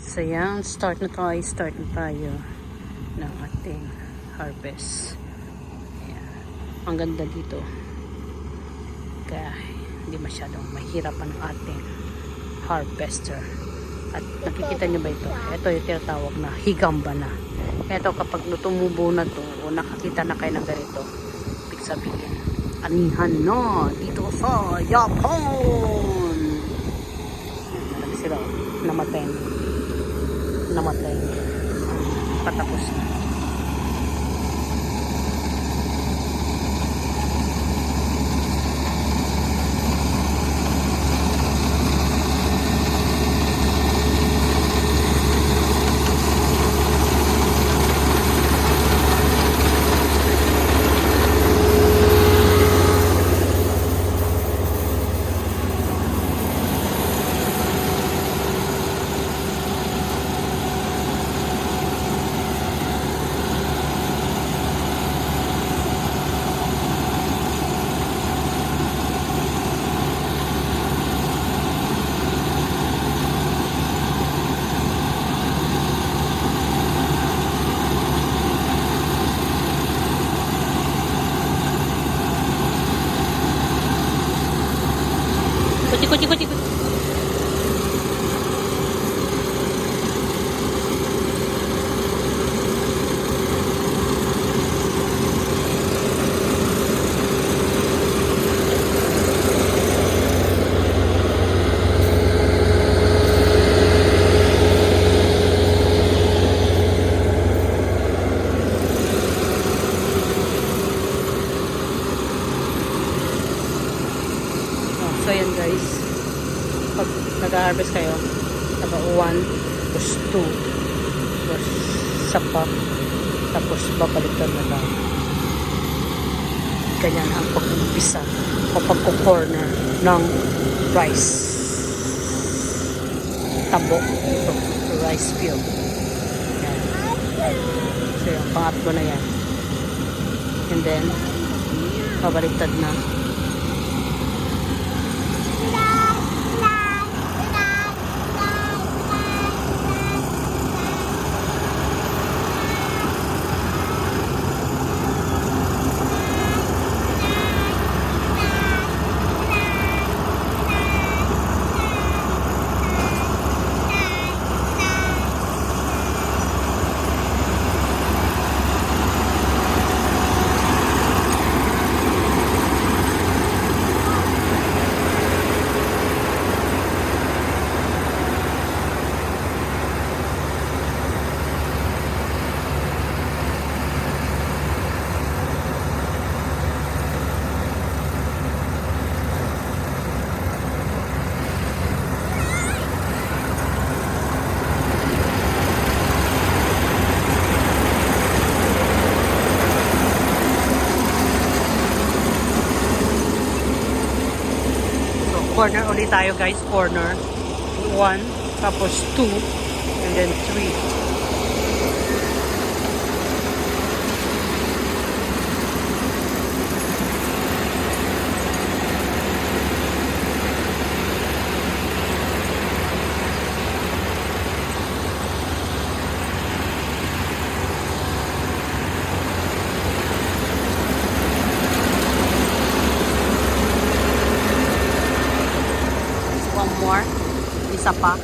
So yan, start na tayo ng ating harvest. Ayan. Ang ganda dito. Kaya hindi masyadong mahirapan ang ating harvester. At nakikita niyo ba ito? Ito yung tinatawag na higamba na. Ito kapag tumubo na to o nakakita na kayo ng ganito, ibig sabihin, anihan na dito sa Japan. Ayan, sila namatay. Patapos na. Kuti. So yan guys, pag nag-harvest kayo, naka 1 tapos 2 tapos sapa, tapos babaliktad na lang. Ganyan ang pag-umpisa o pag-corner ng rice tabo, rice field. Yan. So yung pangatlo na yan, and then babaliktad na. Corner ulit tayo guys, corner 1 tapos 2 and then 3. More, isa pa.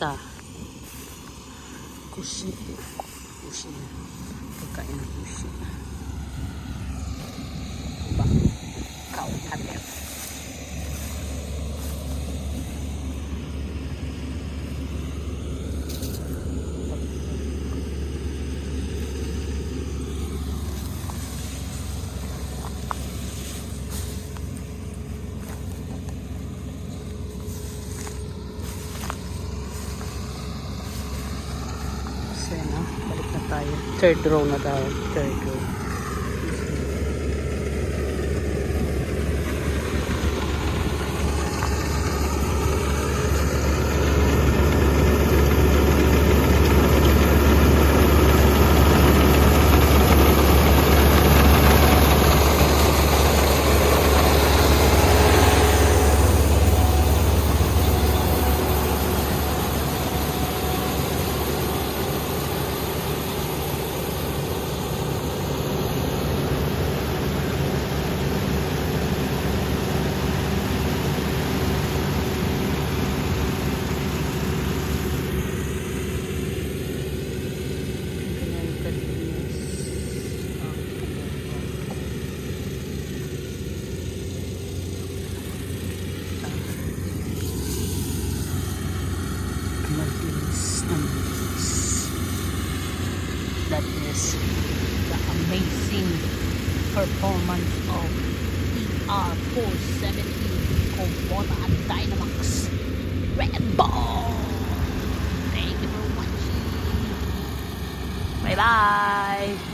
isa. Kushi. Kushi. Pagkain ng kushi. Diba? Kau kater. So, balik na tayo. Third row na tayo. Third row. That is the amazing performance of ER470 Kubota Dynamax Red Bull. Thank you for watching. Bye bye.